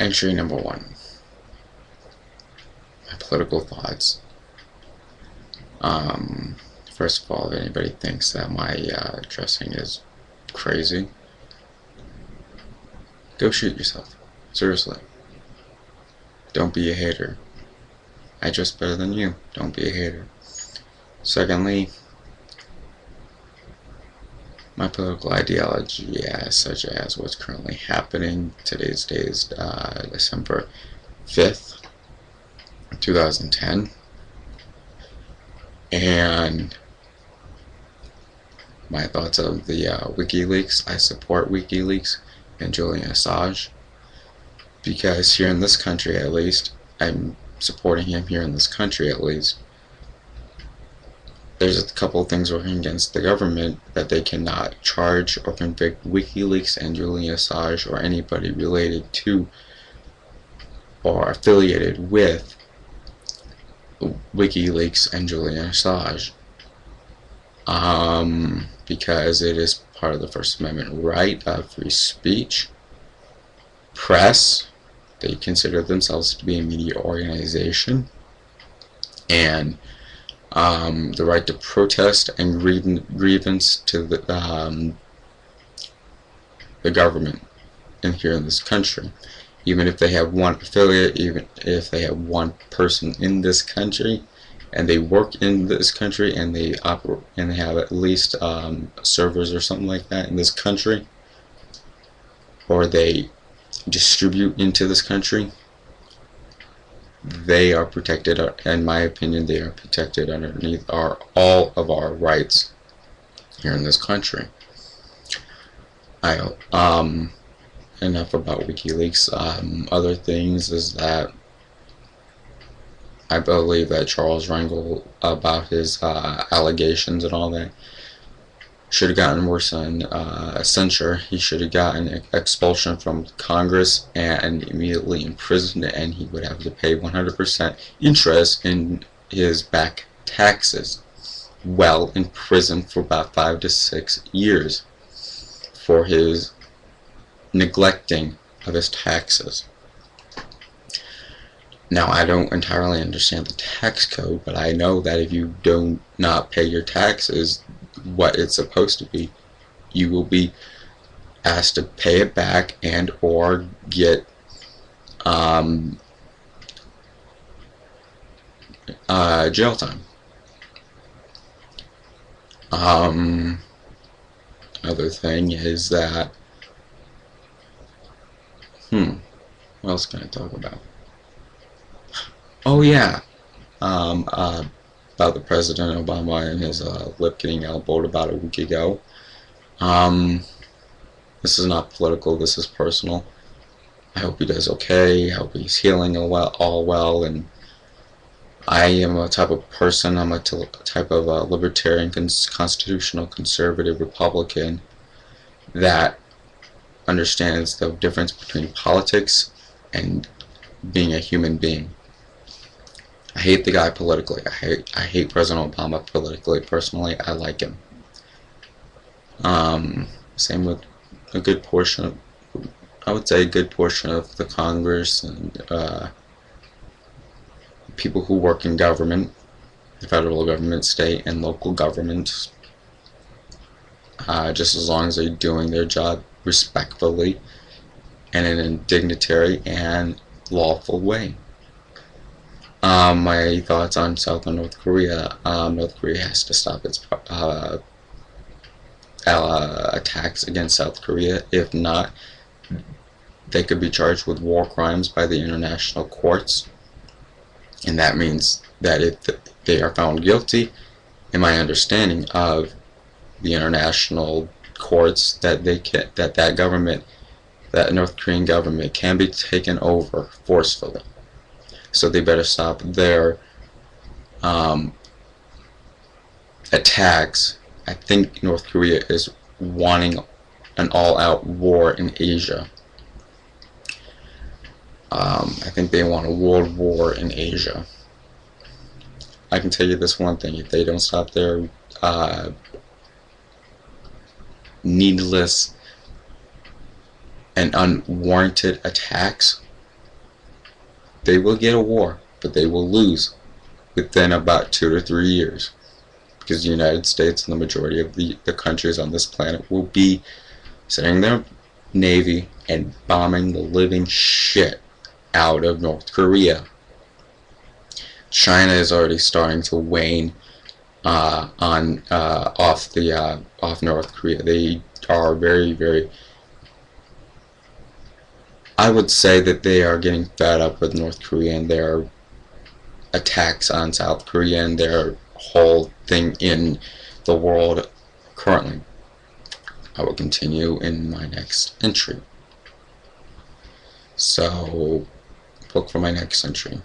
Entry number 1. My political thoughts. First of all, if anybody thinks that my dressing is crazy, go shoot yourself. Seriously. Don't be a hater. I dress better than you. Don't be a hater. Secondly, my political ideology, such as what's currently happening. Today's day is December 5th, 2010. And my thoughts of the WikiLeaks. I support WikiLeaks and Julian Assange, because here in this country at least, I'm supporting him here in this country at least. There's a couple of things working against the government that they cannot charge or convict WikiLeaks and Julian Assange or anybody related to or affiliated with WikiLeaks and Julian Assange, because it is part of the First Amendment right of free speech. Press, they consider themselves to be a media organization, and the right to protest and grievance to the government here in this country. Even if they have one affiliate, even if they have one person in this country, and they work in this country, and they operate, and they have at least servers or something like that in this country, or they distribute into this country, they are protected. In my opinion, they are protected underneath all of our rights here in this country. Enough about WikiLeaks. Other things is that I believe that Charles Rangle, about his allegations and all that, should have gotten worse than censure. He should have gotten expulsion from Congress and immediately imprisoned, and he would have to pay 100% interest in his back taxes while in prison for about 5 to 6 years for his neglecting of his taxes. Now, I don't entirely understand the tax code, but I know that if you do not pay your taxes what it's supposed to be, you will be asked to pay it back and or get jail time. Other thing is that what else can I talk about? Oh yeah, about the President Obama and his lip getting elbowed about a week ago. This is not political, this is personal. I hope he does okay, I hope he's healing all well, and I am a type of person, I'm a type of libertarian, constitutional, conservative Republican that understands the difference between politics and being a human being. I hate the guy politically. I hate President Obama politically. Personally, I like him. Same with a good portion of, I would say a good portion of the Congress and people who work in government, the federal government, state, and local governments. Just as long as they're doing their job respectfully and in a dignitary and lawful way. My thoughts on South and North Korea. North Korea has to stop its attacks against South Korea. If not, they could be charged with war crimes by the international courts, and that means that if they are found guilty, in my understanding of the international courts, that that government, that North Korean government, can be taken over forcefully. So they better stop their attacks. I think North Korea is wanting an all-out war in Asia. I think they want a world war in Asia. I can tell you this one thing: if they don't stop their needless and unwarranted attacks They will get a war, but they will lose within about 2 to 3 years, because the United States and the majority of the countries on this planet will be sending their navy and bombing the living shit out of North Korea. China is already starting to wane off North Korea. They are very, very. I would say that they are getting fed up with North Korea and their attacks on South Korea and their whole thing in the world currently. I will continue in my next entry. So, look for my next entry.